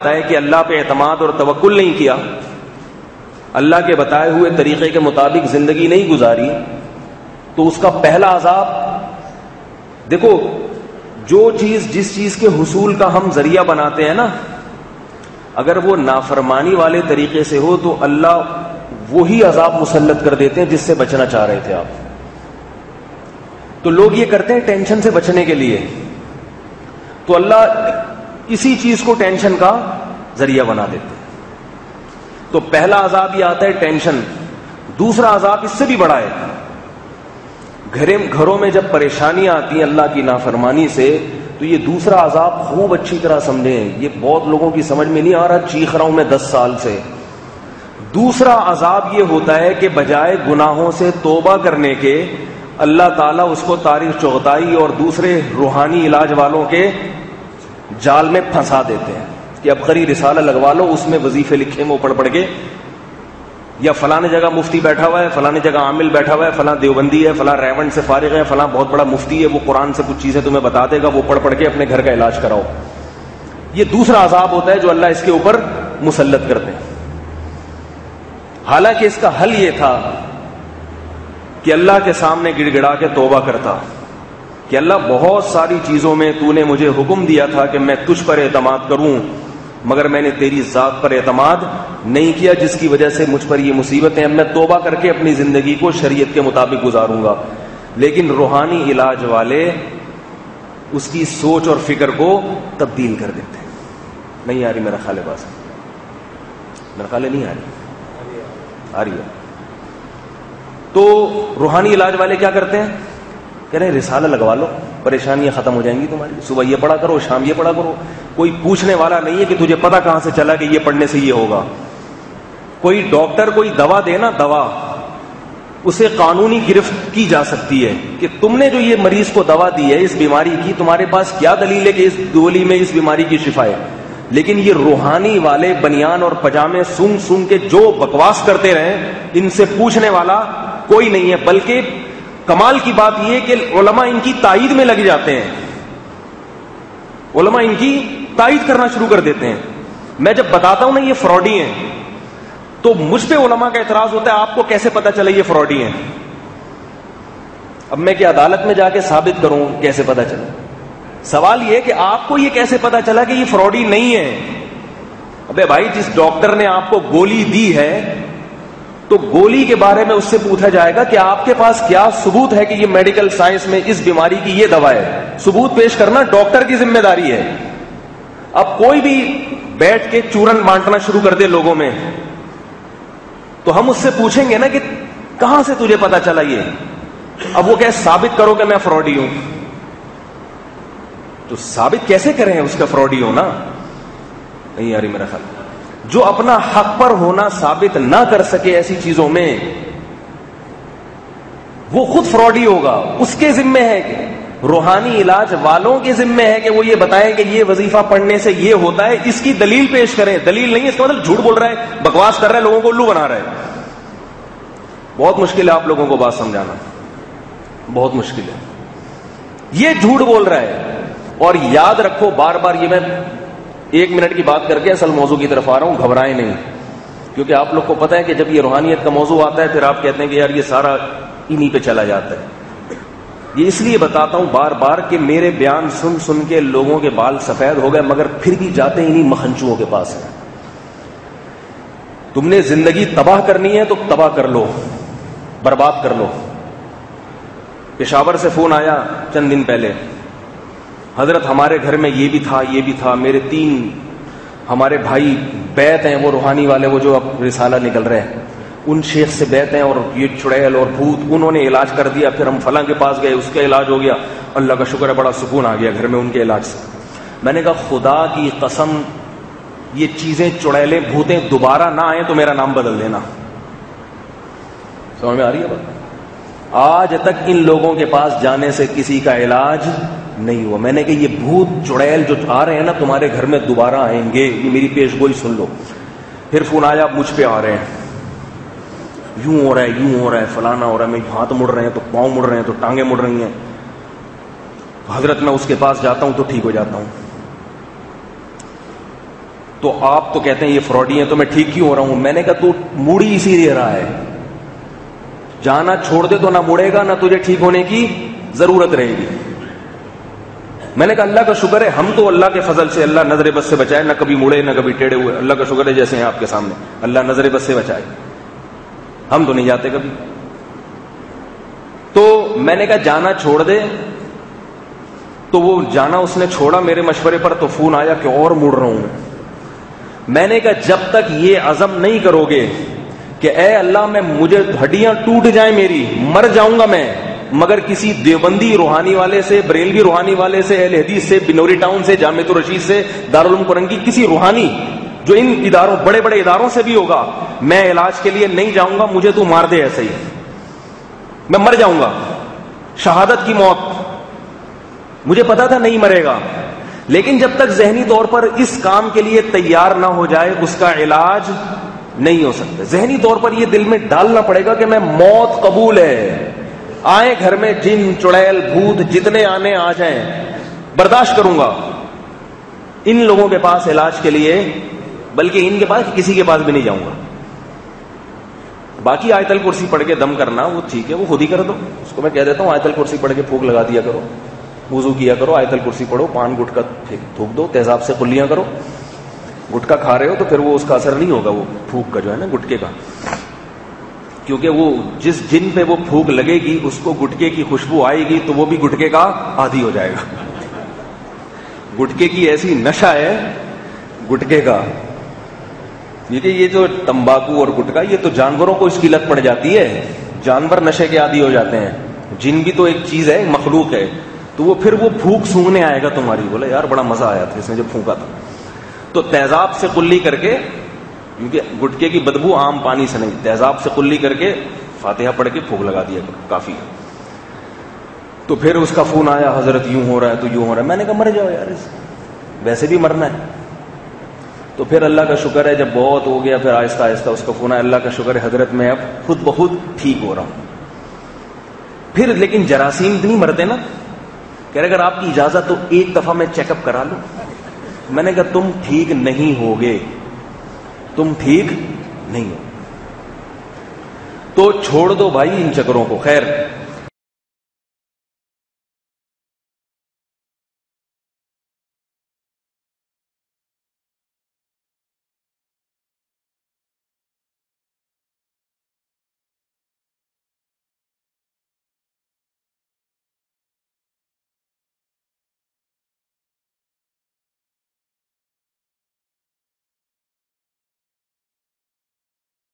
ہے کہ اللہ پہ اعتماد اور توکل نہیں کیا، اللہ کے بتائے ہوئے طریقے کے مطابق زندگی نہیں گزاری، تو اس کا پہلا عذاب، دیکھو جو چیز جس چیز کے حصول کا ہم ذریعہ بناتے ہیں نا، اگر وہ نافرمانی والے طریقے سے ہو تو اللہ وہی عذاب مسلط کر دیتے ہیں جس سے بچنا چاہ رہے تھے آپ۔ تو لوگ یہ کرتے ہیں ٹینشن سے بچنے کے لیے، تو اللہ اسی چیز کو ٹینشن کا ذریعہ بنا دیتے ہیں۔ تو پہلا عذاب یہ آتا ہے ٹینشن، دوسرا عذاب اس سے بھی بڑا ہے۔ گھروں میں جب پریشانیاں آتی ہیں اللہ کی نافرمانی سے، تو یہ دوسرا عذاب خوب اچھی طرح سمجھیں، یہ بہت لوگوں کی سمجھ میں نہیں آ رہا، چیخ رہا ہوں میں 10 سال سے۔ دوسرا عذاب یہ ہوتا ہے کہ بجائے گناہوں سے توبہ کرنے کے، اللہ تعالیٰ اس کو تاریخ چغتائی اور دوسرے روحانی علاج والوں کے جال میں پھنسا دیتے ہیں کہ اب قری رسالہ لگوا لو، اس میں وظیفے لکھے وہ پڑھ کے، یا فلاں جگہ مفتی بیٹھا ہوا ہے، فلاں جگہ عامل بیٹھا ہوا ہے، فلاں دیوبندی ہے، فلاں ریونڈ سے فارغ ہے، فلاں بہت بڑا مفتی ہے، وہ قرآن سے کچھ چیزیں تمہیں بتا دے گا، وہ پڑھ کے اپنے گھر کا علاج کراؤ۔ یہ دوسرا عذاب ہوتا ہے جو اللہ اس کے اوپر مسلط کرتے ہیں۔ حالانکہ اس کا حل یہ تھا کہ اللہ کے سامنے گڑ گڑا کے توبہ کرتا کہ اللہ بہت ساری چیزوں میں تو نے مجھے حکم دیا تھا کہ میں تجھ پر اعتماد کروں، مگر میں نے تیری ذات پر اعتماد نہیں کیا، جس کی وجہ سے مجھ پر یہ مصیبتیں، اب میں توبہ کر کے اپنی زندگی کو شریعت کے مطابق گزاروں گا۔ لیکن روحانی علاج والے اس کی سوچ اور فکر کو تبدیل کر دیتے ہیں۔ نہیں آ رہی میرا خیال ہے، بات میرا خیال ہے نہیں آ رہی ہے۔ تو روحانی علاج والے کیا کرتے ہیں؟ کہہ رہے ہیں رسالہ لگوا لو، پریشانیاں ختم ہو جائیں گی تمہاری، صبح یہ پڑھا کرو، شام یہ پڑھا کرو۔ کوئی پوچھنے والا نہیں ہے کہ تجھے پتہ کہاں سے چلا کہ یہ پڑھنے سے یہ ہوگا۔ کوئی ڈاکٹر کوئی دوا دے نا، دوا اسے قانونی گرفت کی جا سکتی ہے کہ تم نے جو یہ مریض کو دوا دی ہے اس بیماری کی، تمہارے پاس کیا دلیل ہے کہ اس گولی میں اس بیماری کی شفا ہے؟ لیکن یہ روحانی والے بنیان اور پجامے سونگ کے جو بکواس کرتے رہے، ان سے پوچھنے والا کوئی نہیں ہے۔ بلکہ کمال کی بات یہ کہ علماء ان کی تائید میں لگ جاتے ہیں، علماء ان کی تائید کرنا شروع کر دیتے ہیں۔ میں جب بتاتا ہوں نا یہ فراڈی ہیں، تو مجھ پہ علماء کا اعتراض ہوتا ہے آپ کو کیسے پتا چلے یہ فراڈی ہیں؟ اب میں کیا عدالت میں جا کے ثابت کروں کیسے پتا چلے؟ سوال یہ کہ آپ کو یہ کیسے پتا چلا کہ یہ فراڈی نہیں ہے؟ ابے بھائی، جس ڈاکٹر نے آپ کو گولی دی ہے تو گولی کے بارے میں اس سے پوچھا جائے گا کہ آپ کے پاس کیا ثبوت ہے کہ یہ میڈیکل سائنس میں اس بیماری کی یہ دوا ہے؟ ثبوت پیش کرنا ڈاکٹر کی ذمہ داری ہے۔ اب کوئی بھی بیٹھ کے چورن بانٹنا شروع کر دے لوگوں میں، تو ہم اس سے پوچھیں گے نا کہ کہاں سے تجھے پتا چلا یہ؟ اب وہ کہ ثابت کرو کہ میں فراڈی ہوں، تو ثابت کیسے کریں اس کا فراڈی ہونا؟ نہیں یاری میرا خیال، جو اپنا حق پر ہونا ثابت نہ کر سکے ایسی چیزوں میں، وہ خود فراڈی ہوگا۔ اس کے ذمہ ہے کہ روحانی علاج والوں کے ذمہ ہے کہ وہ یہ بتائیں کہ یہ وظیفہ پڑھنے سے یہ ہوتا ہے، اس کی دلیل پیش کریں۔ دلیل نہیں، اس کا مطلب جھوٹ بول رہا ہے، بکواس کر رہا ہے، لوگوں کو الو بنا رہا ہے۔ بہت مشکل ہے آپ لوگوں کو بات سمجھانا، بہت مشکل ہے۔ یہ جھوٹ بول رہا ہے۔ اور یاد رکھو، بار بار یہ میں 1 منٹ کی بات کر کے اصل موضوع کی طرف آ رہا ہوں، گھبرائیں نہیں، کیونکہ آپ لوگ کو پتہ ہے کہ جب یہ روحانیت کا موضوع آتا ہے پھر آپ کہتے ہیں کہ یار یہ سارا انہی پہ چلا جاتا ہے۔ یہ اس لیے بتاتا ہوں بار بار کہ میرے بیان سن کے لوگوں کے بال سفید ہو گئے، مگر پھر بھی جاتے انہی مکھنچوؤں کے پاس ہیں۔ تم نے زندگی تباہ کرنی ہے تو تباہ کر لو، برباد کر لو۔ پشاور سے فون آیا چند دن پہلے، حضرت ہمارے گھر میں یہ بھی تھا، یہ بھی تھا، میرے 3 ہمارے بھائی بیت ہیں، وہ روحانی والے، وہ جو اب رسالہ نکل رہے ہیں، ان شیخ سے بیت ہیں، اور یہ چڑیل اور بھوت انہوں نے علاج کر دیا، پھر ہم فلاں کے پاس گئے، اس کا علاج ہو گیا، اللہ کا شکر ہے بڑا سکون آ گیا گھر میں ان کے علاج سے۔ میں نے کہا خدا کی قسم یہ چیزیں چڑیلیں بھوتیں دوبارہ نہ آئیں تو میرا نام بدل دینا۔ سمجھ میں آ رہی ہے بات؟ آج تک ان لوگوں کے پاس جانے سے کسی کا علاج نہیں ہوا۔ میں نے کہا یہ بھوت چڑیل جو آ رہے ہیں نا تمہارے گھر میں دوبارہ آئیں گے، یہ میری پیش گوئی سن لو۔ پھر فون آیا مجھ پہ آ رہے ہیں، یوں ہو رہا ہے، یوں ہو رہا ہے، فلانا ہو رہا ہے، میں ہاتھ مڑ رہے ہیں تو پاؤں مڑ رہے ہیں تو ٹانگیں مڑ رہی ہیں، حضرت میں اس کے پاس جاتا ہوں تو ٹھیک ہو جاتا ہوں۔ تو آپ تو کہتے ہیں یہ فراڈی ہیں تو میں ٹھیک کیوں ہو رہا ہوں؟ میں نے کہا تو موڑی اسی دے رہا ہے، جانا چھوڑ دے تو نہ مڑے گا نہ تجھے ٹھیک ہونے کی ضرورت رہے گی۔ میں نے کہا اللہ کا شکر ہے ہم تو اللہ کے فضل سے اللہ نظر بد سے بچائے، نہ کبھی مڑے نہ کبھی ٹیڑے ہوئے، اللہ کا شکر ہے جیسے ہیں آپ کے سامنے، اللہ نظر بد سے بچائے، ہم تو نہیں جاتے کبھی۔ تو میں نے کہا جانا چھوڑ دے، تو وہ جانا اس نے چھوڑا میرے مشورے پر، تو فون آیا کہ اور مڑ رہا ہوں۔ میں نے کہا جب تک یہ عزم نہیں کرو گے کہ اے اللہ میں مجھے ہڈیاں ٹوٹ جائیں میری، مر جاؤں گا میں، مگر کسی دیوبندی روحانی والے سے، بریلوی روحانی والے سے، اہل حدیث سے، بنوری ٹاؤن سے، جامعۃ الرشید سے، دارالعلوم قرآن کی کسی روحانی جو ان اداروں بڑے بڑے اداروں سے بھی ہوگا، میں علاج کے لیے نہیں جاؤں گا، مجھے تو مار دے ایسے ہی، میں مر جاؤں گا شہادت کی موت۔ مجھے پتا تھا نہیں مرے گا، لیکن جب تک ذہنی طور پر اس کام کے لیے تیار نہ ہو جائے اس کا علاج نہیں ہو سکتا۔ ذہنی طور پر یہ دل میں ڈالنا پڑے گا کہ میں موت قبول ہے، آئے گھر میں جن چڑیل بھوت جتنے آنے آ جائیں برداشت کروں گا، ان لوگوں کے پاس علاج کے لیے، بلکہ ان کے پاس کسی کے پاس بھی نہیں جاؤں گا۔ باقی آیت الکرسی پڑھ کے دم کرنا وہ ٹھیک ہے، وہ خود ہی کر دو، اس کو میں کہہ دیتا ہوں آیت الکرسی پڑھ کے پھونک لگا دیا کرو، وضو کیا کرو، آیت الکرسی پڑھو، پان گٹکا تھوک دو، تیزاب سے کلیاں کرو۔ گٹکا کھا رہے ہو تو پھر وہ اس کا اثر نہیں ہوگا، وہ پھونک کا جو ہے نا گٹکے کا، کیونکہ وہ جس جن پہ وہ پھونک لگے گی اس کو گٹکے کی خوشبو آئے گی تو وہ بھی گٹکے کا عادی ہو جائے گا۔ گٹکے کی ایسی نشہ ہے گٹکے کا، یہ جو تمباکو اور گٹکا یہ تو جانوروں کو اس کی لت پڑ جاتی ہے، جانور نشے کے عادی ہو جاتے ہیں، جن بھی تو ایک چیز ہے، ایک مخلوق ہے، تو وہ پھر وہ پھونک سونگنے آئے گا تمہاری، بولے یار بڑا مزہ آیا تھا اس نے جب پھونکا تھا۔ تو تیزاب سے کلی کر کے، کیونکہ گٹکے کی بدبو عام پانی سے نہیں، تیزاب سے کلی کر کے فاتحہ پڑھ کے پھونک لگا دیا کافی ہے۔ تو پھر اس کا فون آیا حضرت یوں ہو رہا ہے تو یوں ہو رہا ہے، میں نے کہا مر جاؤ یار، ویسے بھی مرنا ہے۔ تو پھر اللہ کا شکر ہے جب بہت ہو گیا پھر آہستہ آہستہ اس کا فون آیا، اللہ کا شکر ہے حضرت میں اب خود بخود ٹھیک ہو رہا ہوں۔ پھر لیکن جراثیم نہیں مرتے نا، کہہ رہے اگر آپ کی اجازت تو ایک دفعہ میں چیک اپ کرا لوں۔ میں نے کہا تم ٹھیک نہیں ہوگے، تم ٹھیک نہیں ہو، تو چھوڑ دو بھائی ان چکروں کو۔ خیر